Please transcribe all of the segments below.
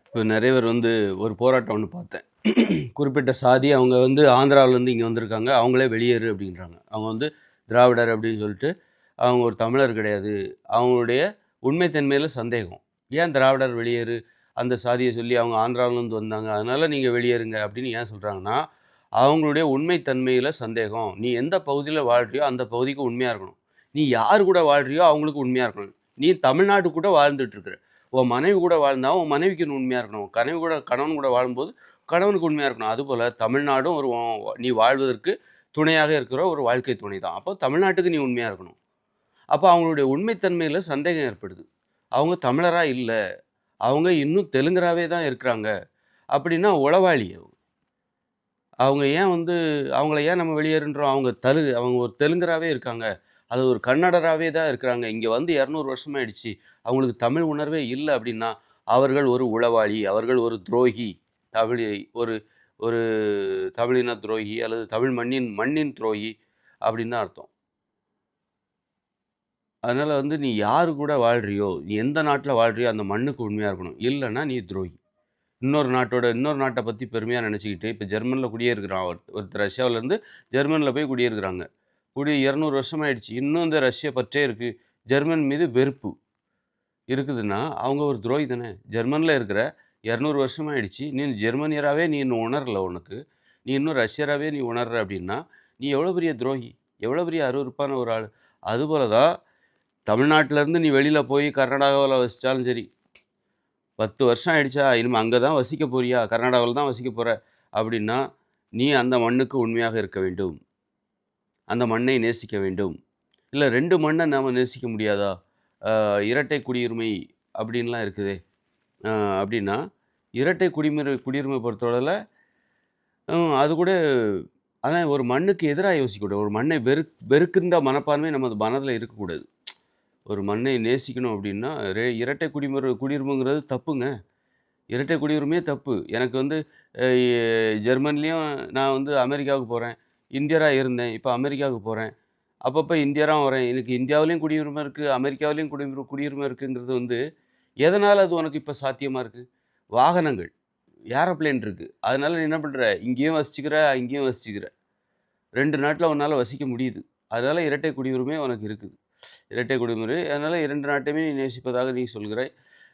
இப்போ நெறைய பேர் ஒரு போராட்டம் ஒண்ணு பார்த்தேன். குறிப்பிட்ட சாதி அவங்க ஆந்திராவிலேருந்து இங்க வந்திருக்காங்க. அவங்களே வெளியேறு அப்படின்றாங்க. அவங்க திராவிடர் அப்படின்னு சொல்லிட்டு, அவங்க ஒரு தமிழர் கிடையாது. அவங்களுடைய உண்மை தன்மையில சந்தேகம். ஏன் திராவிடர் வெளியேறு? அந்த சாதிய சொல்லி அவங்க ஆந்திராவிலேருந்து வந்தாங்க. அதனால நீங்க வெளியேறுங்க அப்படின்னு ஏன் சொல்றாங்கன்னா, அவங்களுடைய உண்மை தன்மையில சந்தேகம். நீ எந்த பகுதியில வாழ்றியோ, அந்த பகுதிக்கு உண்மையா இருக்கணும். நீ யார் கூட வாழ்றியோ அவங்களுக்கு உண்மையா இருக்கணும். நீ தமிழ்நாட்டு கூட வாழ்ந்துட்டு இருக்கிற. உன் மனைவி கூட வாழ்ந்தா, உன் மனைவிக்கு நீ உண்மையா இருக்கணும். உன் கணவன் கூட வாழும்போது, கணவனுக்கு உண்மையா இருக்கணும். அதுபோல தமிழ்நாடும் ஒரு நீ வாழ்வதற்கு துணையாக இருக்கிற ஒரு வாழ்க்கை துணை தான். அப்போ தமிழ்நாட்டுக்கு நீ உண்மையா இருக்கணும். அப்ப அவங்களுடைய உண்மை தன்மையில சந்தேகம் ஏற்படுது. அவங்க தமிழரா இல்ல. அவங்க இன்னும் தெலுங்கராவே தான் இருக்கிறாங்க. அப்படின்னா உளவாளி அவங்க. அவங்க ஏன் அவங்கள ஏன் நம்ம வெளியேறுன்றோம்? அவங்க ஒரு தெலுங்கராவே இருக்காங்க. அது ஒரு கன்னடராவே தான் இருக்கிறாங்க. இங்க 200 வருஷமாயிடுச்சு. அவங்களுக்கு தமிழ் உணர்வே இல்ல அப்படின்னா, அவர்கள் ஒரு உளவாளி, அவர்கள் ஒரு துரோகி. தமிழை ஒரு ஒரு தமிழின துரோகி அல்லது தமிழ் மண்ணின் மண்ணின் துரோகி அப்படின்னு தான் அர்த்தம். அதனால நீ யாரு கூட வாழ்றியோ, நீ எந்த நாட்ல வாழ்றியோ அந்த மண்ணுக்கு உண்மையா இருக்கணும். இல்லன்னா நீ துரோகி. இன்னொரு நாட்ட பத்தி பெருமையா நெனச்சுக்கிட்டு, இப்ப ஜெர்மன்ல குடியேறுகிறான் ஒருத்தர் ரஷ்யாவிலேருந்து ஜெர்மன்ல போய் குடியேறுகிறாங்க. 200 வருஷமாயிடுச்சு. இன்னும் இந்த ரஷ்ய பற்றே இருக்கு. ஜெர்மன் மீது வெறுப்பு இருக்குதுன்னா, அவங்க ஒரு துரோகி தானே! ஜெர்மன்ல இருக்கிற 200 வருஷமாயிடுச்சு. நீ ஜெர்மனியராவே நீ இன்னும் உணரல உனக்கு. நீ இன்னும் ரஷ்யராவே நீ உணர்ற அப்டின்னா, நீ எவ்வளோ பெரிய துரோகி! எவ்வளோ பெரிய அருவருப்பான ஒரு ஆளு. அதுபோல தான் தமிழ்நாட்டிலேருந்து நீ வெளியில போய் கர்நாடகாவுல வசிச்சாலும் சரி, 10 வருஷம் ஆயிடுச்சா, இனிமே அங்க தான் வசிக்க போறியா? கர்நாடகாவில தான் வசிக்க போற அப்டின்னா, நீ அந்த மண்ணுக்கு உண்மையாக இருக்க வேண்டும். அந்த மண்ணை நேசிக்க வேண்டும். இல்ல 2 மண்ண நாம நேசிக்க முடியாதா? இரட்டை குடியுரிமை அப்டின்லாம் இருக்குதே. அ அப்டின்னா, இரட்டை குடியுரிமை பொறுத்தளவுல அது கூட ஆனா ஒரு மண்ணுக்கு எதிரா யோசிக்கக்கூடாது. ஒரு மண்ணை வெறுக்கின்ற மனப்பான்மை நமது மனதில இருக்கக்கூடாது. ஒரு மண்ணை நேசிக்கணும் அப்டின்னா, இரட்டை குடியுரிமைங்கிறது தப்புங்க. இரட்டை குடியுரிமையே தப்பு. எனக்கு அ எ ஜெர்மன்லயும் நான் அமெரிக்காவுக்கு போறேன். இந்தியரா இருந்தேன். இப்ப அமெரிக்காவுக்கு போறேன். அப்பப்ப இந்தியரா வரேன். எனக்கு இந்தியாவிலயும் குடியுரிமை இருக்கு. அமெரிக்காவிலயும் குடியுரிமை இருக்குங்கிறது எதனால அது உனக்கு இப்ப சாத்தியமா இருக்கு? வாகனங்கள், ஏரோப்ளேன் இருக்கு. அதனால நீ என்ன பண்ற? இங்கேயும் வசிச்சுக்கிற, அங்கேயும் வசிச்சுக்கிற. 2 நாட்ல உன்னால வசிக்க முடியுது. அதனால இரட்டை குடியுரிமை உனக்கு இருக்குது. இரட்டை குடியுரிமை. அதனால 2 நாட்டையுமே நீ நேசிப்பதாக நீ சொல்கிறாய்.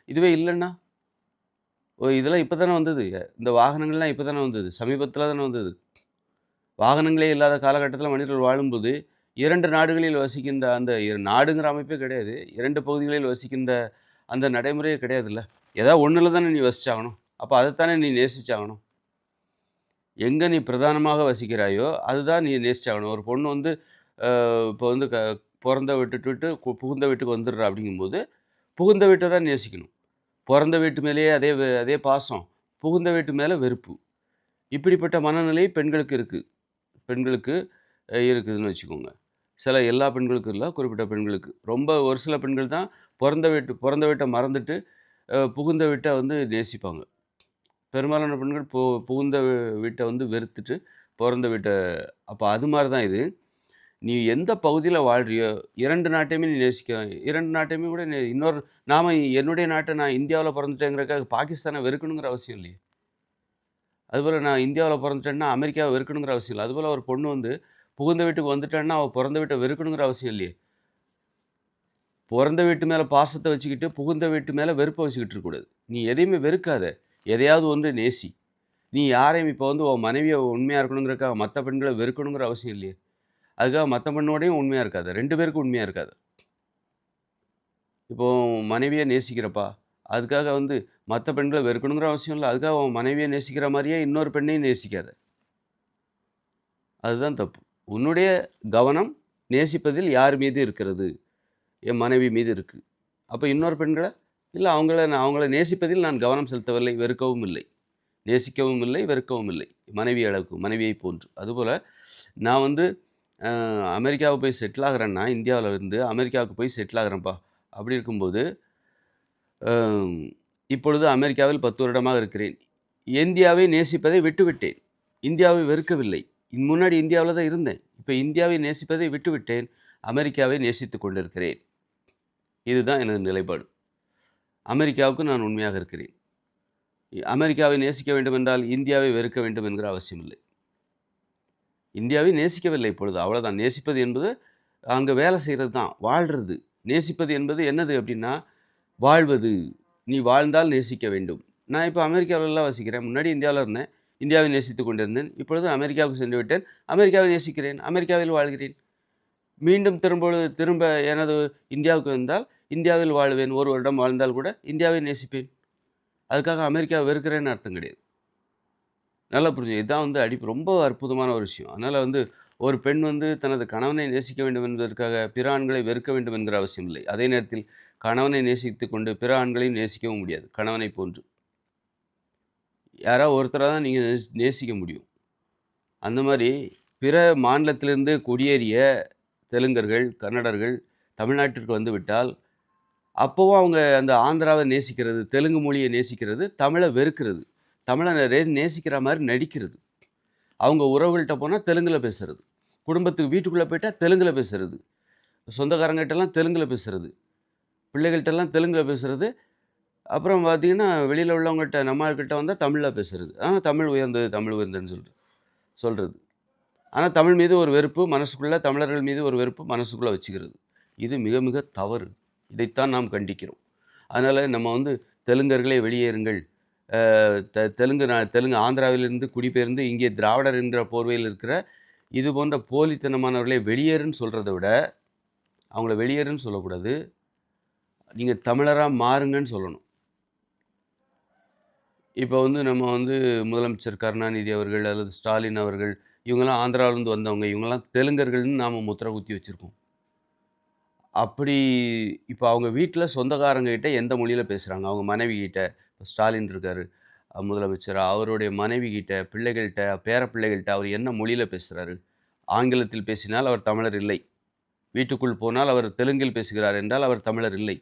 இதுவே இல்லன்னா? இதெல்லாம் இப்ப தானே வந்தது. இந்த வாகனங்கள்லாம் இப்ப தானே வந்தது. சமீபத்தில தானே வந்தது. வாகனங்களே இல்லாத காலகட்டத்தில மனிதர்கள் வாழும்போது, 2 நாடுகளில் வசிக்கின்ற அந்த நாடுங்கிற அமைப்பே கிடையாது. 2 பகுதிகளில் வசிக்கின்ற அந்த நடைமுறையே கிடையாதுல்ல. ஏதாவது ஒண்ணுல தானே நீ வசிச்சாகணும். அப்ப அதத்தானே நீ நேசிச்சாகணும். எங்க நீ பிரதானமாக வசிக்கிறாயோ, அதுதான் நீ நேசிச்சாகணும். ஒரு பொண்ணு அ இப்போ பொறந்த வீட்ட விட்டு புகுந்த வீட்டுக்கு வந்துடுறா அப்படிங்கும்போது, புகுந்த வீட்ட தான் நேசிக்கணும். பொறந்த வீட்டு மேலேயே அதே பாசம். புகுந்த வீட்டு மேல வெறுப்பு. இப்படிப்பட்ட மனநிலை பெண்களுக்கு இருக்கு. பெண்களுக்கு இருக்குதுன்னு வச்சுக்கோங்க. எல்லா பெண்களுக்கும் இல்ல, குறிப்பிட்ட பெண்களுக்கு. ரொம்ப ஒரு சில பெண்கள் தான் பொறந்த வீட்ட மறந்துட்டு, புகுந்த வீட்ட நேசிப்பாங்க. பெரும்பாலான பெண்கள் புகுந்த வீட்ட வெறுத்துட்டு, பொறந்த வீட்ட அப்ப அது மாரி தான் இது. நீ எந்த பகுதியில வாழ்றியோ, 2 நாட்டையுமே நீ நேசிக்கலாம். 2 நாட்டையுமே கூட என்னுடைய நாட்ட நான் இந்தியாவுல பொறந்துட்டேங்கிறதுக்காக பாகிஸ்தான வெறுக்கணுங்கிற அவசியம் இல்லையே! அதுபோல நான் இந்தியாவுல பொறந்துட்டேன்னா, அமெரிக்காவ வெறுக்கணுங்கிற அவசியம் இல்ல. அதுபோல ஒரு பொண்ணு புகுந்த வீட்டுக்கு வந்துட்டான்னா, அவ பொறந்த வீட்ட வெறுக்கணுங்கிற அவசியம் இல்லையே! பொறந்த வீட்டு மேல பாசத்த வச்சுக்கிட்டு, புகுந்த வீட்டு மேல வெறுப்ப வச்சுக்கிட்டு இருக்கக்கூடாது. நீ எதையுமே வெறுக்காத. எதையாவது நேசி. நீ யாரையும் இப்ப உன் மனைவிய உண்மையா இருக்கணுங்கிறதுக்காக மத்த பெண்கள வெறுக்கணுங்கிற அவசியம் இல்லையே! அதுக்காக மத்த பெண்ணோடையும் உண்மையா இருக்காத. 2 பேருக்கும் உண்மையா இருக்காத. இப்போ உன் மனைவிய நேசிக்கிறப்பா, அதுக்காக மத்த பெண்கள வெறுக்கணுங்கிற அவசியம் இல்ல. அதுக்காக உன் மனைவிய நேசிக்கிற மாரியே இன்னொரு பெண்ணையும் நேசிக்காத. அதுதான் தப்பு. உன்னுடைய கவனம் நேசிப்பதில் யார் மீது இருக்கிறது? என் மனைவி மீது இருக்கு. அப்ப இன்னொரு பெண்கள? இல்ல அவங்கள நேசிப்பதில் நான் கவனம் செலுத்தவில்லை, வெறுக்கவும் இல்லை. நேசிக்கவும் இல்லை, வெறுக்கவும் இல்லை. மனைவியைப் போன்று. அதுபோல நான் அ அமெரிக்காவுக்கு போய் செட்டில் ஆகுறேன்னா, இந்தியாவுல இருந்து அமெரிக்காவுக்கு போய் செட்டில் ஆகுறேன்ப்பா. அப்படி இருக்கும்போது, அ இப்பொழுது அமெரிக்காவில் 10 வருடமாக இருக்கிறேன். இந்தியாவை நேசிப்பதை விட்டுவிட்டேன். இந்தியாவை வெறுக்கவில்லை. முன்னாடி இந்தியாவுல தான் இருந்தேன். இப்ப இந்தியாவை நேசிப்பதை விட்டுவிட்டேன். அமெரிக்காவை நேசித்துக் கொண்டிருக்கிறேன். இதுதான் எனது நிலைப்பாடு. அமெரிக்காவுக்கு நான் உண்மையாக இருக்கிறேன். அமெரிக்காவை நேசிக்க வேண்டும் என்றால் இந்தியாவை வெறுக்க வேண்டும் என்கிற அவசியம் இல்லை. இந்தியாவை நேசிக்கவில்லை இப்பொழுது, அவ்வளோதான். நேசிப்பது என்பது அங்கே வேலை செய்கிறது தான், வாழ்கிறது. நேசிப்பது என்பது என்னது அப்படின்னா, வாழ்வது. நீ வாழ்ந்தால் நேசிக்க வேண்டும். நான் இப்போ அமெரிக்காவிலலாம் வசிக்கிறேன். முன்னாடி இந்தியாவில் இருந்தேன். இந்தியாவை நேசித்து கொண்டிருந்தேன். இப்பொழுது அமெரிக்காவுக்கு சென்று விட்டேன். அமெரிக்காவை நேசிக்கிறேன். அமெரிக்காவில் வாழ்கிறேன். மீண்டும் திரும்ப எனது இந்தியாவுக்கு வந்தால் இந்தியாவில் வாழ்வேன். 1 வருடம் வாழ்ந்தால் கூட இந்தியாவை நேசிப்பேன். அதுக்காக அமெரிக்காவை வெறுக்கிறேன்னு அர்த்தம் கிடையாது. நல்லா புரிஞ்சுங்க. இதுதான் ரொம்ப அற்புதமான ஒரு விஷயம். அதனால் ஒரு பெண் தனது கணவனை நேசிக்க வேண்டும் என்பதற்காக பிற ஆண்களை வெறுக்க வேண்டும் என்கிற அவசியம் இல்லை. அதே நேரத்தில் கணவனை நேசித்து கொண்டு பிற ஆண்களையும் நேசிக்கவும் முடியாது. கணவனை போன்று யாராவது ஒருத்தரை தான் நீங்கள் நேசிக்க முடியும். அந்த மாதிரி பிற மாநிலத்திலிருந்து குடியேறிய தெலுங்கர்கள், கன்னடர்கள் தமிழ்நாட்டிற்கு வந்துவிட்டால் அப்போவும் அவங்க அந்த ஆந்திராவை நேசிக்கிறது, தெலுங்கு மொழியை நேசிக்கிறது, தமிழை வெறுக்கிறது. தமிழை நேசிக்கிற மாதிரி நடிக்கிறது. அவங்க உறவுகள்கிட்ட போனால் தெலுங்கில் பேசுறது, குடும்பத்துக்கு வீட்டுக்குள்ளே போயிட்டால் தெலுங்கில் பேசுறது, சொந்தக்காரங்கிட்டலாம் தெலுங்கில் பேசுறது, பிள்ளைகள்கிட்டலாம் தெலுங்கில் பேசுறது. அப்புறம் பார்த்திங்கன்னா வெளியில் உள்ளவங்கள்ட்ட நம்ம ஆள்கிட்ட வந்தால் தமிழில் பேசுறது. ஆனால் தமிழ் உயர்ந்ததுன்னு சொல்கிறது. ஆனால் தமிழ் மீது ஒரு வெறுப்பு மனசுக்குள்ளே, தமிழர்கள் மீது ஒரு வெறுப்பு மனசுக்குள்ளே வச்சுக்கிறது. இது மிக மிக தவறு. இதைத்தான் நாம் கண்டிக்கிறோம். அதனால் நம்ம தெலுங்கர்களே வெளியேறுங்கள், தெலுங்கு ஆந்திராவிலிருந்து குடிபெயர்ந்து இங்கே திராவிடர் என்கிற போர்வையில் இருக்கிற இது போன்ற போலித்தனமானவர்களை வெளியேறுன்னு சொல்கிறத விட அவங்கள வெளியேறுன்னு சொல்லக்கூடாது, நீங்கள் தமிழராக மாறுங்கன்னு சொல்லணும். இப்போ நம்ம முதலமைச்சர் கருணாநிதி அவர்கள் அல்லது ஸ்டாலின் அவர்கள் இவங்கெல்லாம் ஆந்திராவிலேருந்து வந்தவங்க, இவங்கெல்லாம் தெலுங்கர்கள்னு நாம் முத்திரை குத்தி வச்சுருக்கோம். அப்படி இப்போ அவங்க வீட்டில் சொந்தக்காரங்ககிட்ட எந்த மொழியில் பேசுகிறாங்க? அவங்க மனைவிகிட்ட. இப்போ ஸ்டாலின் இருக்கார் முதலமைச்சர், அவருடைய மனைவிகிட்ட, பிள்ளைகள்கிட்ட, பேரப்பிள்ளைகள்கிட்ட அவர் என்ன மொழியில் பேசுகிறாரு? ஆங்கிலத்தில் பேசினால் அவர் தமிழர் இல்லை. வீட்டுக்குள் போனால் அவர் தெலுங்கில் பேசுகிறார் என்றால் அவர் தமிழர் இல்லை.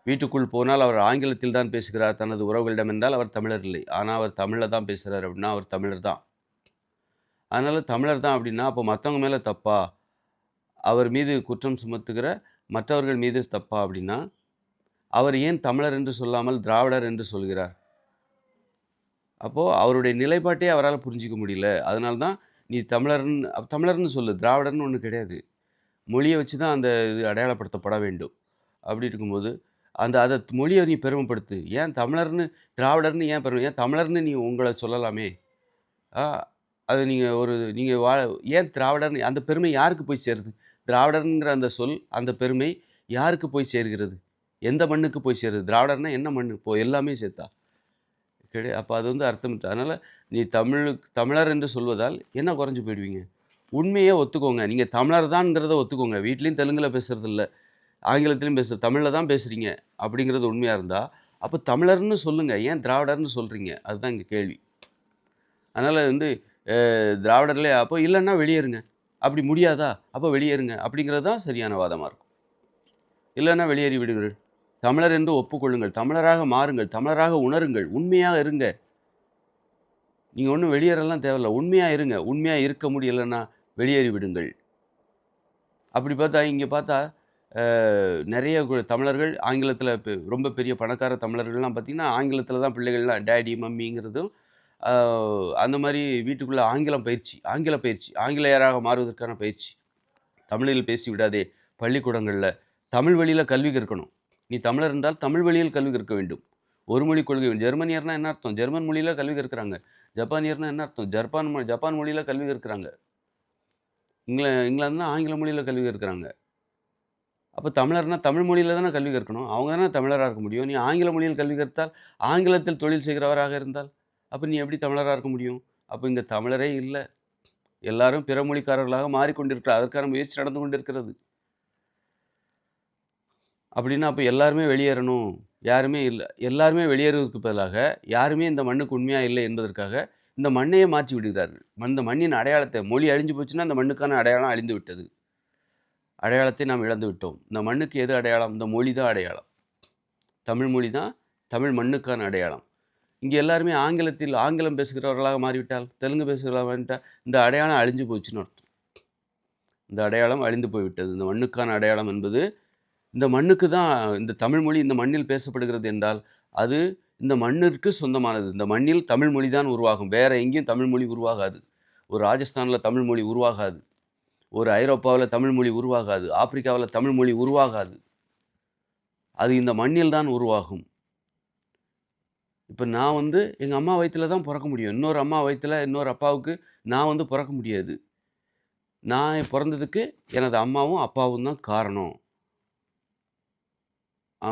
வீட்டுக்குள் போனால் அவர் ஆங்கிலத்தில் தான் பேசுகிறார் தனது உறவுகளிடம் என்றால் அவர் தமிழர் இல்லை. ஆனால் அவர் தமிழில் தான் பேசுகிறார் அப்படின்னா அவர் தமிழர் தான். அதனால் தமிழர் தான் அப்படின்னா அப்போ மற்றவங்க மேலே தப்பா? அவர் மீது குற்றம் சுமத்துகிற மற்றவர்கள் மீது தப்பா அப்படின்னா அவர் ஏன் தமிழர் என்று சொல்லாமல் திராவிடர் என்று சொல்கிறார்? அப்போது அவருடைய நிலைப்பாட்டே அவரால் புரிஞ்சிக்க முடியல. அதனால்தான் நீ தமிழர்னு சொல்லு, திராவிடர்னு ஒன்று கிடையாது. மொழியை வச்சு தான் அந்த இது அடையாளப்படுத்தப்பட வேண்டும். அப்படி இருக்கும்போது அதை மொழியை நீ பெருமைப்படுத்து. ஏன் தமிழர்னு திராவிடர்னு ஏன் தமிழர்னு நீ உங்களை சொல்லலாமே. அது நீங்கள் ஏன் திராவிடர்னு அந்த பெருமை யாருக்கு போய் சேருது? திராவிடர்ங்கிற அந்த சொல், அந்த பெருமை யாருக்கு போய் சேர்கிறது? எந்த மண்ணுக்கு போய் சேருது? திராவிடர்னா என்ன மண்? எல்லாமே சேர்த்தா கிடையாது. அப்போ அது அர்த்தம். அதனால் நீ தமிழர் என்று சொல்வதால் என்ன குறைஞ்சி போயிடுவீங்க? உண்மையே ஒத்துக்கோங்க. நீங்கள் தமிழர் தான்ங்கிறத ஒத்துக்கோங்க. வீட்லேயும் தெலுங்கில் பேசுகிறது இல்லை, ஆங்கிலத்திலையும் தமிழில் தான் பேசுகிறீங்க அப்படிங்கிறது உண்மையாக இருந்தால் அப்போ தமிழர்னு சொல்லுங்கள். ஏன் திராவிடர்னு சொல்கிறீங்க? அதுதான் இங்கே கேள்வி. அதனால் திராவிடர்லே அப்போ இல்லைன்னா வெளியேறுங்க. அப்படி முடியாதா? அப்போ வெளியேறுங்க அப்படிங்கிறது தான் சரியான வாதமாக இருக்கும். இல்லைன்னா வெளியேறி விடுங்கள். தமிழர் என்று ஒப்புக்கொள்ளுங்கள், தமிழராக மாறுங்கள், தமிழராக உணருங்கள், உண்மையாக இருங்க. நீங்கள் ஒன்றும் வெளியேறலாம் தேவையில்லை, உண்மையாக இருங்க. உண்மையாக இருக்க முடியலைன்னா வெளியேறி விடுங்கள். அப்படி பார்த்தா இங்கே பார்த்தா நிறைய தமிழர்கள் ஆங்கிலத்தில் ரொம்ப பெரிய பணக்கார தமிழர்கள்லாம் பார்த்திங்கன்னா ஆங்கிலத்தில் தான் பிள்ளைகள்லாம் டேடி மம்மிங்கிறதும் அந்த மாதிரி வீட்டுக்குள்ளே ஆங்கில பயிற்சி ஆங்கிலேயராக மாறுவதற்கான பயிற்சி. தமிழில் பேசி விடாதே, பள்ளிக்கூடங்களில் தமிழ் வழியில் கல்வி கற்கணும். நீ தமிழர் என்றால் தமிழ் வழியில் கல்வி கற்க வேண்டும். ஒரு மொழி கொள்கை. ஜெர்மனியர்னா என்ன அர்த்தம்? ஜெர்மன் மொழியில் கல்வி கற்கிறாங்க. ஜப்பானியர்னா என்ன அர்த்தம்? ஜப்பான் மொழியில் கல்வி கற்கிறாங்க. இங்கிலாந்துனா ஆங்கில மொழியில் கல்வி கற்கிறாங்க. அப்போ தமிழர்னா தமிழ் மொழியில் தானே கல்வி கற்கணும். அவங்க தானே தமிழராக இருக்க முடியும். நீ ஆங்கில மொழியில் கல்வி கற்றால், ஆங்கிலத்தில் தொழில் செய்கிறவராக இருந்தால் அப்போ நீ எப்படி தமிழராக இருக்க முடியும்? அப்போ இங்கே தமிழரே இல்லை. எல்லாரும் பிற மொழிக்காரர்களாக மாறிக்கொண்டிருக்கிறார். அதற்கான முயற்சி நடந்து கொண்டிருக்கிறது. அப்படின்னா அப்போ எல்லாருமே வெளியேறணும், யாருமே இல்லை. எல்லாருமே வெளியேறுவதற்கு பதிலாக யாருமே இந்த மண்ணுக்கு உண்மையாக இல்லை என்பதற்காக இந்த மண்ணையே மாற்றி விடுகிறார்கள். இந்த மண்ணின் அடையாளத்தை, மொழி அழிஞ்சு போச்சுன்னா இந்த மண்ணுக்கான அடையாளம் அழிந்து விட்டது. அடையாளத்தை நாம் இழந்து விட்டோம். இந்த மண்ணுக்கு எது அடையாளம்? இந்த மொழி தான் அடையாளம். தமிழ் மொழி தான் தமிழ் மண்ணுக்கான அடையாளம். இங்கே எல்லாருமே ஆங்கிலம் பேசுகிறவர்களாக மாறிவிட்டால், தெலுங்கு பேசுகிறவர்களாக மாறிவிட்டால் இந்த அடையாளம் அழிஞ்சு போச்சுன்னு அர்த்தம். இந்த அடையாளம் அழிந்து போய்விட்டது. இந்த மண்ணுக்கான அடையாளம் என்பது இந்த மண்ணுக்கு தான். இந்த தமிழ் மொழி இந்த மண்ணில் பேசப்படுகிறது என்றால் அது இந்த மண்ணிற்கு சொந்தமானது. இந்த மண்ணில் தமிழ் மொழி தான் உருவாகும். வேற எங்கேயும் தமிழ் மொழி உருவாகாது. ஒரு ராஜஸ்தான்ல தமிழ் மொழி உருவாகாது. ஒரு ஐரோப்பாவுல தமிழ் மொழி உருவாகாது. ஆப்பிரிக்காவுல தமிழ் மொழி உருவாகாது. அது இந்த மண்ணில் தான் உருவாகும். இப்ப நான் வந்து எங்க அம்மா வயித்துல தான் பொறக்க முடியும். இன்னொரு அம்மா வயித்துல, இன்னொரு அப்பாவுக்கு நான் வந்து பொறக்க முடியாது. நான் பொறந்ததுக்கு எனது அம்மாவும், அப்பாவும் தான் காரணம். ஆ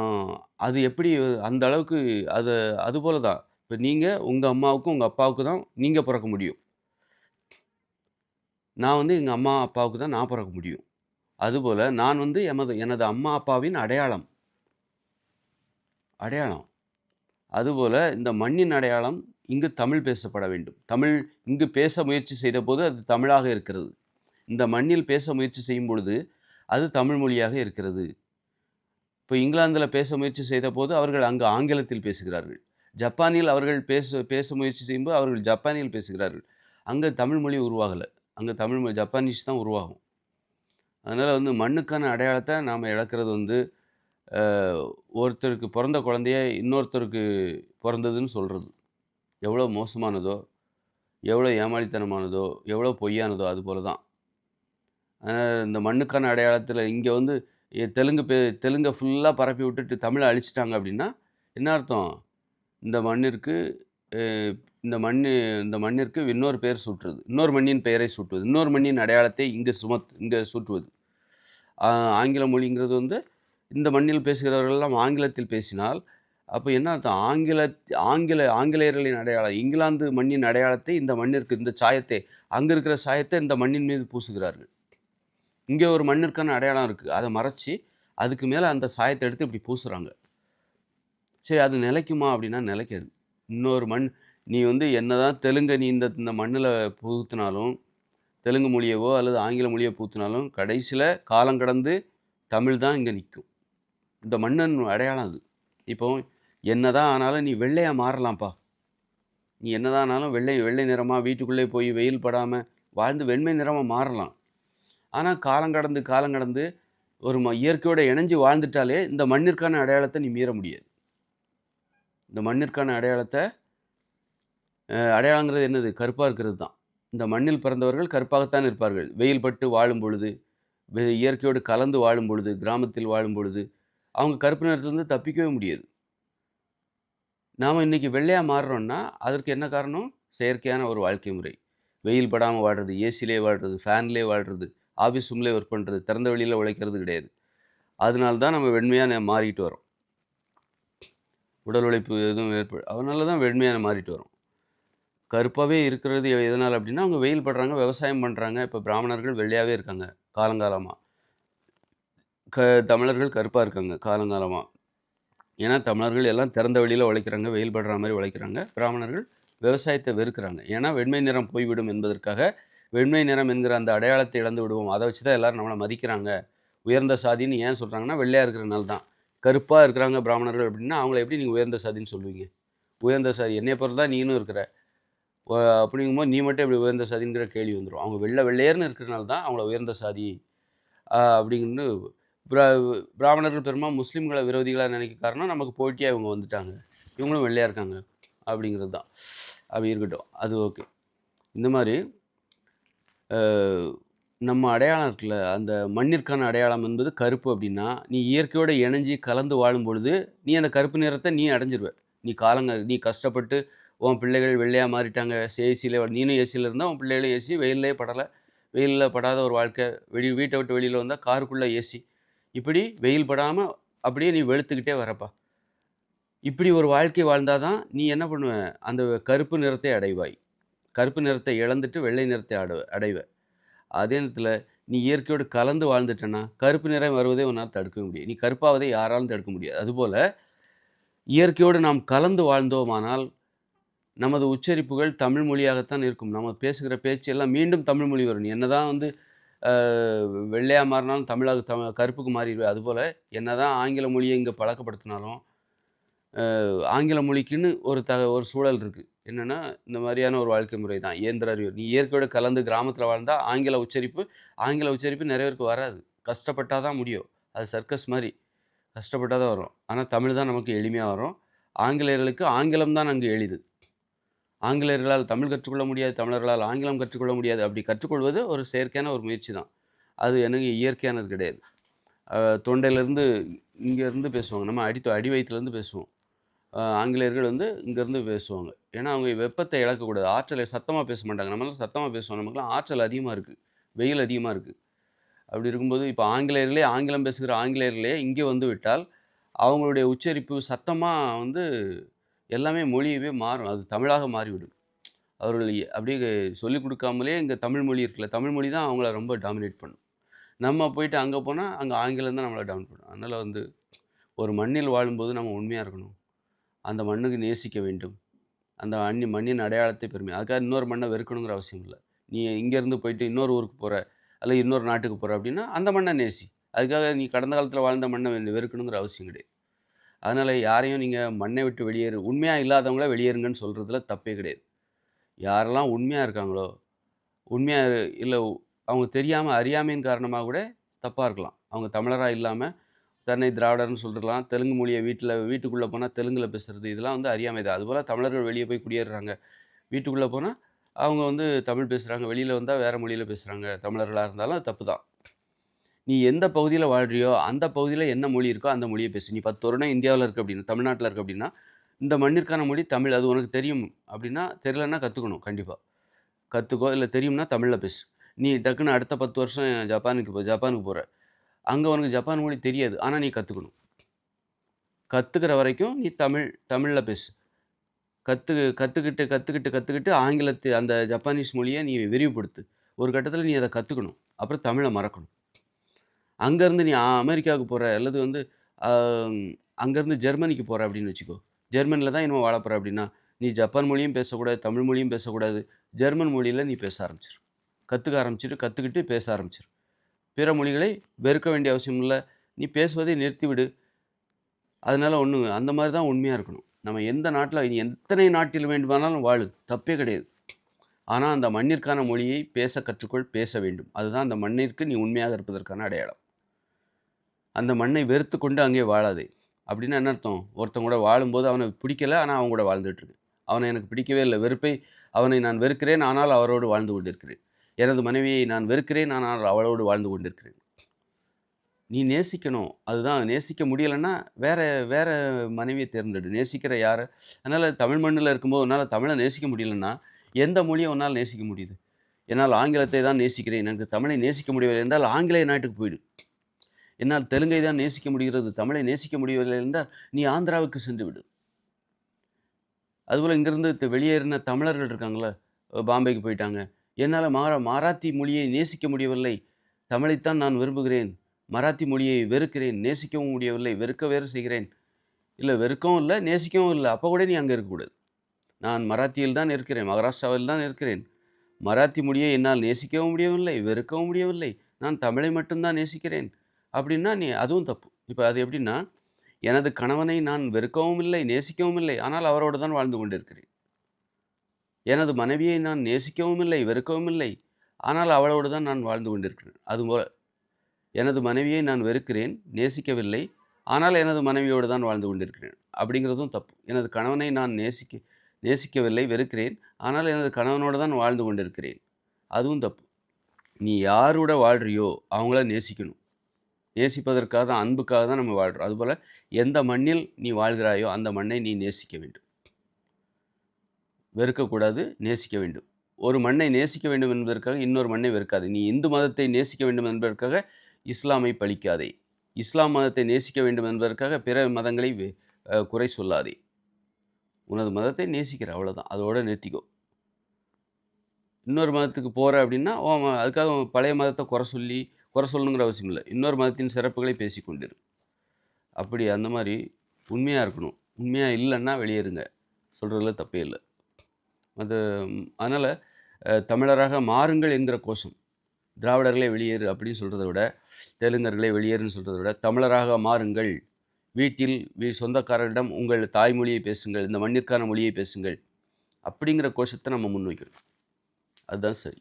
அது எப்படி அந்த அளவுக்கு அது அதுபோல தான். இப்ப நீங்க உங்க அம்மாவுக்கும், உங்க அப்பாவுக்கு தான் நீங்க பொறக்க முடியும். நான் வந்து எங்க அம்மா, அப்பாவுக்கு தான் நான் பொறக்க முடியும். அதுபோல நான் வந்து எனது அம்மா, அப்பாவின் அடையாளம். அடையாளம். அதுபோல இந்த மண்ணின் அடையாளம் இங்கு தமிழ் பேசப்பட வேண்டும். தமிழ் இங்கு பேச முயற்சி செய்தபோது அது தமிழாக இருக்கிறது. இந்த மண்ணில் பேச முயற்சி செய்யும் பொழுது, அது தமிழ் மொழியாக இருக்கிறது. இப்போ இங்கிலாந்தில பேச முயற்சி செய்தபோது, அவர்கள் அங்கு ஆங்கிலத்தில் பேசுகிறார்கள். ஜப்பானில் அவர்கள் பேச பேச முயற்சி செய்யும்போது, அவர்கள் ஜப்பானில் பேசுகிறார்கள். அங்க தமிழ் மொழி உருவாகல. அங்க தமிழ் மொழி ஜப்பானீஸ் தான் உருவாகும். அதனால வந்து மண்ணுக்கான அடையாளத்த நாம இழக்கிறது வந்து, அ ஒருத்தருக்கு பொறந்த குழந்தைய இன்னொருத்தருக்கு பொறந்ததுன்னு சொல்றது. எவ்வளோ மோசமானதோ, எவ்வளோ ஏமாளித்தனமானதோ, எவ்வளோ பொய்யானதோ அதுபோல தான். இந்த மண்ணுக்கான அடையாளத்தில இங்க வந்து தெலுங்க ஃபுல்லா பரப்பி விட்டுட்டு தமிழ அழிச்சுட்டாங்க அப்படின்னா, என்ன அர்த்தம்? இந்த மண்ணிற்கு அ இந்த மண்ணு இந்த மண்ணிற்கு இன்னொரு பெயர் சூட்டுறது. இன்னொரு மண்ணின் பெயரை சூட்டுவது. இன்னொரு மண்ணின் அடையாளத்தை இங்க சூட்டுவது. ஆ ஆங்கில மொழிங்கிறது வந்து இந்த மண்ணில் பேசுகிறவர்கள் எல்லாம் ஆங்கிலத்தில் பேசினால், அப்ப என்ன அர்த்தம்? ஆங்கிலேயர்களின் அடையாளம், இங்கிலாந்து மண்ணின் அடையாளத்தை இந்த மண்ணிற்கு இந்த சாயத்தை அங்க இருக்கிற சாயத்த இந்த மண்ணின் மீது பூசுகிறார்கள். இங்க ஒரு மண்ணிற்கான அடையாளம் இருக்கு. அத மறைச்சு, அதுக்கு மேல அந்த சாயத்த எடுத்து இப்படி பூசுறாங்க. சரி அது நிலைக்குமா அப்படின்னா நிலைக்காது. இன்னொரு மண் நீ வந்து என்னதான் தெலுங்க நீ இந்த இந்த மண்ணுல புகுத்துனாலும், தெலுங்கு மொழியவோ அல்லது ஆங்கில மொழியோ புகுத்துனாலும், கடைசில காலம் கடந்து தமிழ் தான் இங்க நிக்கும். இந்த மண்ணின் அடையாளம் அது. இப்போ என்னதான் ஆனாலும் நீ வெள்ளையா மாறலாம்ப்பா. நீ என்னதான் ஆனாலும் வெள்ளை வெள்ளை நிறமா வீட்டுக்குள்ளே போய் வெயில் படாம வாழ்ந்து வெண்மை நிறமா மாறலாம். ஆனா காலம் கடந்து ஒரு இயற்கையோட இணைஞ்சு வாழ்ந்துட்டாலே, இந்த மண்ணிற்கான அடையாளத்த நீ மீற முடியாது. இந்த மண்ணிற்கான அடையாளங்கிறது என்னது? கருப்பா இருக்கிறது தான். இந்த மண்ணில் பிறந்தவர்கள் கருப்பாகத்தான் இருப்பார்கள். வெயில் பட்டு வாழும் பொழுது, இயற்கையோடு கலந்து வாழும் பொழுது, கிராமத்தில் வாழும் பொழுது, அவங்க கருப்பு நிறத்திலிருந்து தப்பிக்கவே முடியாது. நாம இன்னைக்கு வெள்ளையா மாறுறோம்னா, அதற்கு என்ன காரணம்? செயற்கையான ஒரு வாழ்க்கை முறை. வெயில் படாம வாழ்றது, ஏசிலே வாழ்றது, ஃபேன்லயே வாழ்றது, ஆஃபீஸ் ரூம்லயே ஒர்க் பண்றது, திறந்த வெளியில உழைக்கிறது கிடையாது. அதனால தான் நம்ம வெண்மையா மாறிட்டு வரோம். உடல் உழைப்பு எதுவும் அதனால தான் வெண்மையா மாறிட்டு வரோம். கருப்பாவே இருக்கிறது எதனால அப்படின்னா, அவங்க வெயில் படுறாங்க, விவசாயம் பண்றாங்க. இப்ப பிராமணர்கள் வெள்ளையாவே இருக்காங்க, காலங்காலமா. தமிழர்கள் கருப்பா இருக்காங்க, காலங்காலமா. ஏன்னா, தமிழர்கள் எல்லாம் திறந்த வெளியில உழைக்கிறாங்க, வெயில் படுற மாரி உழைக்கிறாங்க. பிராமணர்கள் விவசாயத்த வெறுக்கிறாங்க. ஏன்னா, வெண்மை நிறம் போய்விடும் என்பதற்காக, வெண்மை நிறம் என்கிற அந்த அடையாளத்தை இழந்து விடுவோம். அத வச்சு தான் எல்லாரும் நம்மள மதிக்கிறாங்க. உயர்ந்த சாதின்னு ஏன் சொல்றாங்கன்னா, வெள்ளையா இருக்கிறனால தான். கருப்பா இருக்கிறாங்க பிராமணர்கள் அப்படின்னா, அவங்கள எப்படி நீங்க உயர்ந்த சாதின்னு சொல்லுவீங்க? உயர்ந்த சாதி என்னைய பொறுத்து தான் நீனும் இருக்கிற. அ அப்படிங்கும்போது நீ மட்டும் எப்படி உயர்ந்த சாதிங்கிற கேள்வி வந்துரும். அவங்க வெள்ளையர்ன்னு இருக்கிறனால தான் அவங்கள உயர்ந்த சாதி அப்படின்னு பிரா பிராமணர்கள் பெரும்பாலும் முஸ்லீம்கள விரோதிகளா நினைக்க காரணம், நமக்கு போட்டியா இவங்க வந்துட்டாங்க. இவங்களும் வெள்ளையா இருக்காங்க. அப்படிங்கிறது தான். அப்படி இருக்கட்டும். அது ஓகே. இந்த மாரி அ நம்ம அடையாளம் இருக்குல்ல, அந்த மண்ணிற்கான அடையாளம் என்பது கருப்பு அப்படின்னா, நீ இயற்கையோட இணைஞ்சு கலந்து வாழும் பொழுது, நீ அந்த கருப்பு நிறத்த நீ அடைஞ்சிருவ. நீ கஷ்டப்பட்டு உன் பிள்ளைகள் வெள்ளையா மாறிட்டாங்க. ஏசில நீனும் ஏசில இருந்தா, உன் பிள்ளைகளும் ஏசி, வெயில்லயே படல. வெயில்ல படாத ஒரு வாழ்க்கை. வீட்ட விட்டு வெளியில வந்தா காருக்குள்ள ஏசி. இப்படி வெயில் படாம அப்படியே நீ வெளுத்துக்கிட்டே வரப்பா. இப்படி ஒரு வாழ்க்கை வாழ்ந்தா தான், நீ என்ன பண்ணுவ? அந்த கருப்பு நிறத்தை அடைவாய். கருப்பு நிறத்தை இழந்துட்டு வெள்ளை நிறத்தை அடைவ. அதே நேரத்தில நீ இயற்கையோடு கலந்து வாழ்ந்துட்டன்னா, கருப்பு நிறம் வருவதை உன்னால தடுக்கவே முடியாது. நீ கருப்பாவதை யாராலும் தடுக்க முடியாது. அதுபோல இயற்கையோடு நாம் கலந்து வாழ்ந்தோமானால், நமது உச்சரிப்புகள் தமிழ் மொழியாகத்தான் இருக்கும். நம்ம பேசுகிற பேச்சு எல்லாம் மீண்டும் தமிழ் மொழி வரும். நீ என்னதான் வந்து அ வெள்ளையா மாறினாலும் கருப்புக்கு மாறிருவ. அதுபோல என்னதான் ஆங்கில மொழிய இங்க பழக்கப்படுத்தினாலும், ஆங்கில மொழிக்குன்னு ஒரு சூழல் இருக்கு. என்னன்னா, இந்த மாரியான ஒரு வாழ்க்கை முறை தான். இயந்திர அறிவு. நீ இயற்கையோட கலந்து கிராமத்தில வாழ்ந்தா, ஆங்கில உச்சரிப்பு நெறைய பேருக்கு வராது. கஷ்டப்பட்டா தான் முடியும். அது சர்க்கஸ் மாரி. கஷ்டப்பட்டா தான் வரும். ஆனா, தமிழ் தான் நமக்கு எளிமையா வரும். ஆங்கிலேயர்களுக்கு ஆங்கிலம் தான் அங்கு எளிது. ஆங்கிலேயர்களால் தமிழ் கற்றுக்கொள்ள முடியாது, தமிழர்களால் ஆங்கிலம் கற்றுக்கொள்ள முடியாது. அப்படி கற்றுக்கொள்வது ஒரு செயற்கையான ஒரு முயற்சி தான். அது எனக்கு இயற்கையானது கிடையாது. தொண்டையிலேருந்து இங்கேருந்து பேசுவாங்க. நம்ம அடி வயிற்றுலேருந்து பேசுவோம். ஆங்கிலேயர்கள் வந்து இங்கேருந்து பேசுவாங்க. ஏன்னா அவங்க வெப்பத்தை இழக்கக்கூடாது. ஆற்றலை சத்தமாக பேச மாட்டாங்க. நம்மளாம் சத்தமாக பேசுவோம். நமக்குலாம் ஆற்றல் அதிகமாக இருக்குது. வெயில் அதிகமாக இருக்குது. அப்படி இருக்கும்போது இப்போ ஆங்கிலேயர்களே ஆங்கிலம் பேசுகிற ஆங்கிலேயர்களே இங்கே வந்து விட்டால் அவங்களுடைய உச்சரிப்பு சத்தமாக வந்து எல்லாமே மொழியவே மாறும். அது தமிழாக மாறிவிடும். அவர்கள் அப்படியே சொல்லிக் கொடுக்காமலே இங்கே தமிழ் மொழி இருக்குல்ல, தமிழ் மொழி தான் அவங்கள ரொம்ப டாமினேட் பண்ணும். நம்ம போயிட்டு அங்கே போனால் அங்கே ஆங்கிலம் தான் நம்மளை டாமினேட் பண்ணும். அதனால் வந்து ஒரு மண்ணில் வாழும்போது நம்ம உண்மையாக இருக்கணும். அந்த மண்ணுக்கு நேசிக்க வேண்டும். அந்த மண்ணின் அடையாளத்தை அதுக்காக இன்னொரு மண்ணை வெறுக்கணுங்கிற அவசியம் இல்லை. நீ இங்கேருந்து போயிட்டு இன்னொரு ஊருக்கு போகிற, அல்ல இன்னொரு நாட்டுக்கு போகிற அப்படின்னா அந்த மண்ணை நேசி. அதுக்காக நீ கடந்த காலத்தில் வாழ்ந்த மண்ணை வெறுக்கணுங்கிற அவசியம் கிடையாது. அதனால் யாரையும் நீங்கள் மண்ணை விட்டு வெளியேறு, உண்மையாக இல்லாதவங்கள வெளியேறுங்கன்னு சொல்கிறதுல தப்பே கிடையாது. யாரெல்லாம் உண்மையாக இருக்காங்களோ, உண்மையாக இல்லை அவங்க தெரியாமல் அறியாமையின் காரணமாக கூட தப்பாக இருக்கலாம். அவங்க தமிழராக இல்லாமல் தன்னை திராவிடர்னு சொல்லிருக்கலாம். தெலுங்கு மொழியை வீட்டுக்குள்ளே போனால் தெலுங்கில் பேசுகிறது, இதெல்லாம் வந்து அறியாமை தான். அதுபோல் தமிழர்கள் வெளியே போய் குடியேறுறாங்க. வீட்டுக்குள்ளே போனால் அவங்க வந்து தமிழ் பேசுகிறாங்க, வெளியில் வந்தால் வேறு மொழியில் பேசுகிறாங்க. தமிழர்களாக இருந்தாலும் அது தப்பு தான். நீ எந்த பகுதியில் வாழ்றியோ அந்த பகுதியில் என்ன மொழி இருக்கோ அந்த மொழியை பேசு. நீ 10 வருடம் இந்தியாவில் இருக்க அப்படின்னா, தமிழ்நாட்டில் இருக்க அப்படின்னா, இந்த மண்ணிற்கான மொழி தமிழ். அது உனக்கு தெரியும் அப்படின்னா, தெரியலன்னா கற்றுக்கணும் கண்டிப்பாக. கற்றுக்கோ, இல்லை தெரியும்னா தமிழில் பேசு. நீ டக்குன்னு அடுத்த 10 வருஷம் ஜப்பானுக்கு போகிற, அங்கே உனக்கு ஜப்பான் மொழி தெரியாது, ஆனால் நீ கற்றுக்கணும். கற்றுக்கிற வரைக்கும் நீ தமிழில் பேசு. கற்றுக்கிட்டு அந்த ஜப்பானீஸ் மொழியை நீ விரிவுபடுத்து. ஒரு கட்டத்தில் நீ அதை கற்றுக்கணும். அப்புறம் தமிழை மறக்கணும். அங்கேருந்து நீ அமெரிக்காவுக்கு போகிற, அல்லது வந்து அங்கேருந்து ஜெர்மனிக்கு போகிற அப்படின்னு வச்சுக்கோ. ஜெர்மனியில் தான் இன்னும் வாழ போகிற அப்படின்னா, நீ ஜப்பான் மொழியும் பேசக்கூடாது, தமிழ் மொழியும் பேசக்கூடாது. ஜெர்மன் மொழியில் நீ பேச ஆரம்பிச்சிரு. கற்றுக்கிட்டு பேச ஆரம்பிச்சிரு. பிற மொழிகளை வெறுக்க வேண்டிய அவசியம் இல்லை. நீ பேசுவதை நிறுத்திவிடு. அதனால் அந்த மாதிரி தான் உண்மையாக இருக்கணும். நம்ம எந்த நாட்டில், இனி எத்தனை நாட்டில் வேண்டுமானாலும் வாழு, தப்பே கிடையாது. ஆனால் அந்த மண்ணிற்கான மொழியை பேச கற்றுக்கொள், பேச வேண்டும். அதுதான் அந்த மண்ணிற்கு நீ உண்மையாக இருப்பதற்கான அடையாளம். அந்த மண்ணை வெறுத்து கொண்டு அங்கே வாழாதே. அப்படின்னா என்ன அர்த்தம்? ஒருத்தன் கூட வாழும்போது அவனை பிடிக்கலை, ஆனால் அவன் கூட வாழ்ந்துட்டுருக்கு. அவனை எனக்கு பிடிக்கவே இல்லை, அவனை நான் வெறுக்கிறேன், ஆனால் அவரோடு வாழ்ந்து கொண்டிருக்கிறேன். எனது மனைவியை நான் வெறுக்கிறேன், ஆனால் அவளோடு வாழ்ந்து கொண்டிருக்கிறேன். நீ நேசிக்கணும். அதுதான். நேசிக்க முடியலைன்னா வேற மனைவியை தேர்ந்தெடு. நேசிக்கிற யாரை? அதனால் தமிழ் மண்ணில் இருக்கும்போது உன்னால் தமிழை நேசிக்க முடியலைன்னா எந்த மொழியை உன்னால் நேசிக்க முடியுது? என்னால் ஆங்கிலத்தை தான் நேசிக்கிறேன், எனக்கு தமிழை நேசிக்க முடியவில்லை என்றால் ஆங்கிலேய நாட்டுக்கு போயிடு. என்னால் தெலுங்கை தான் நேசிக்க முடிகிறது, தமிழை நேசிக்க முடியவில்லை என்றால் நீ ஆந்திராவுக்கு சென்று விடு. அதுபோல் இங்கேருந்து வெளியேறின தமிழர்கள் இருக்காங்களே, பாம்பேக்கு போயிட்டாங்க. என்னால் மராத்தி மொழியை நேசிக்க முடியவில்லை, தமிழைத்தான் நான் விரும்புகிறேன், மராத்தி மொழியை வெறுக்கிறேன், நேசிக்கவும் முடியவில்லை, வேறு செய்கிறேன். இல்லை, வெறுக்கவும் இல்லை, நேசிக்கவும் இல்லை. அப்போ கூட நீ அங்கே இருக்கக்கூடாது. நான் மராத்தியில் தான் இருக்கிறேன், மகாராஷ்டிராவில் தான் இருக்கிறேன். மராத்தி மொழியை என்னால் நேசிக்கவும் முடியவில்லை, வெறுக்கவும் முடியவில்லை, நான் தமிழை மட்டும்தான் நேசிக்கிறேன் அப்படின்னா அதுவும் தப்பு. இப்போ அது எப்படின்னா, எனது கணவனை நான் வெறுக்கவும் இல்லை, நேசிக்கவும் இல்லை, ஆனால் அவரோடு தான் வாழ்ந்து கொண்டிருக்கிறேன். எனது மனைவியை நான் நேசிக்கவும் இல்லை, வெறுக்கவும் இல்லை, ஆனால் அவளோடு தான் நான் வாழ்ந்து கொண்டிருக்கிறேன். அதுபோல் எனது மனைவியை நான் வெறுக்கிறேன், நேசிக்கவில்லை, ஆனால் எனது மனைவியோடு தான் வாழ்ந்து கொண்டிருக்கிறேன் அப்படிங்கிறதும் தப்பு. எனது கணவனை நான் நேசிக்கவில்லை, வெறுக்கிறேன், ஆனால் எனது கணவனோடு தான் வாழ்ந்து கொண்டிருக்கிறேன், அதுவும் தப்பு. நீ யாரோட வாழ்றியோ அவங்கள நேசிக்கணும். நேசிப்பதற்காக தான், அன்புக்காக தான் நம்ம வாழ்கிறோம். அதுபோல் எந்த மண்ணில் நீ வாழ்கிறாயோ அந்த மண்ணை நீ நேசிக்க வேண்டும். வெறுக்கக்கூடாது, நேசிக்க வேண்டும். ஒரு மண்ணை நேசிக்க வேண்டும் என்பதற்காக இன்னொரு மண்ணை வெறுக்காது. நீ இந்து மதத்தை நேசிக்க வேண்டும் என்பதற்காக இஸ்லாமை பழிக்காதே. இஸ்லாம் மதத்தை நேசிக்க வேண்டும் என்பதற்காக பிற மதங்களை குறை சொல்லாதே. உனது மதத்தை நேசிக்கிற, அவ்வளோதான். அதோடு நிறுத்திக்கோ. இன்னொரு மதத்துக்கு போகிற அப்படின்னா அதுக்காக பழைய மதத்தை குறை சொல்லணுங்கிற அவசியம் இல்லை. இன்னொரு மதத்தின் சிறப்புகளை பேசிக்கொண்டிரு. அப்படி அந்த மாதிரி உண்மையாக இருக்கணும். உண்மையாக இல்லைன்னா வெளியேறுங்க, சொல்கிறதுல தப்பே இல்லை. அதனால் தமிழராக மாறுங்கள் என்கிற கோஷம், திராவிடர்களே வெளியேறு அப்படின்னு சொல்கிறத விட, தெலுங்கர்களே வெளியேறுன்னு சொல்கிறத விட, தமிழராக மாறுங்கள், வீட்டில் சொந்தக்காரரிடம் உங்கள் தாய்மொழியை பேசுங்கள், இந்த மண்ணிற்கான மொழியை பேசுங்கள் அப்படிங்கிற கோஷத்தை நம்ம முன்வைக்கணும். அதுதான் சரி.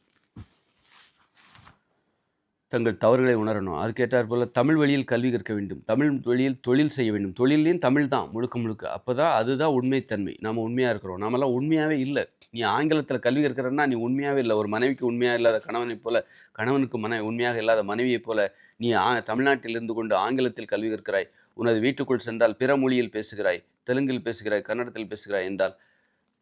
தங்கள் தவறுகளை உணரணும். அதுக்கேற்றாற் போல தமிழ் வழியில் கல்வி கற்க வேண்டும். தமிழ் வழியில் தொழில் செய்ய வேண்டும். தொழில்லயும் தமிழ் தான் முழுக்க முழுக்க. அப்பதான் அதுதான் உண்மைத்தன்மை. நாம உண்மையா இருக்கிறோம். நாமெல்லாம் உண்மையாவே இல்ல. நீ ஆங்கிலத்தில கல்வி கற்கிறன்னா, நீ உண்மையாவே இல்ல. ஒரு மனைவிக்கு உண்மையா இல்லாத கணவனைப் போல, கணவனுக்கு உண்மையாக இல்லாத மனைவியைப் போல, நீ தமிழ்நாட்டில் இருந்து கொண்டு ஆங்கிலத்தில் கல்வி கற்கிறாய். உனது வீட்டுக்குள் சென்றால் பிற மொழியில் பேசுகிறாய். தெலுங்கில் பேசுகிறாய், கன்னடத்தில் பேசுகிறாய் என்றால்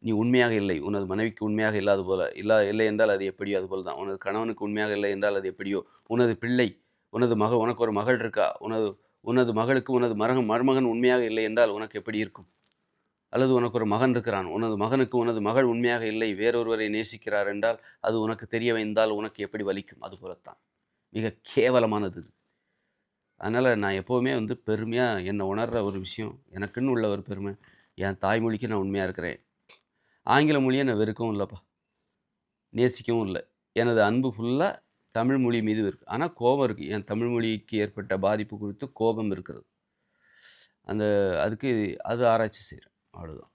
நீ உண்மையாக இல்லை. உனது மனைவிக்கு உண்மையாக இல்லாது போல இல்லை என்றால் அது எப்படியோ அதுபோல் தான். உனது கணவனுக்கு உண்மையாக இல்லை என்றால் அது எப்படியோ. உனது பிள்ளை, உனது உனக்கு ஒரு மகள் இருக்கா. உனது உனது மகளுக்கு உனது மருமகன் உண்மையாக இல்லை என்றால் உனக்கு எப்படி இருக்கும்? அல்லது உனக்கு ஒரு மகன் இருக்கிறான். உனது மகனுக்கு உனது மகள் உண்மையாக இல்லை, வேறொருவரை நேசிக்கிறார் என்றால் அது உனக்கு தெரிய வைந்தால் உனக்கு எப்படி வலிக்கும்? அதுபோலத்தான். மிக கேவலமானது இது. அதனால நான் எப்பவுமே பெருமையா என்ன உணர்ற ஒரு விஷயம், எனக்குன்னு உள்ள ஒரு பெருமை, என் தாய்மொழிக்கு நான் உண்மையா இருக்கிறேன். ஆங்கில மொழியை நான் வெறுக்கவும் இல்லைப்பா, நேசிக்கவும் இல்லை. எனது அன்பு ஃபுல்லாக தமிழ் மொழி மீது இருக்குது. ஆனால் கோபம் இருக்குது. என் தமிழ் மொழிக்கு ஏற்பட்ட பாதிப்பு குறித்து கோபம் இருக்கிறது. அதுக்கு அது ஆராய்ச்சி செய்கிறேன். அவ்வளோதான்.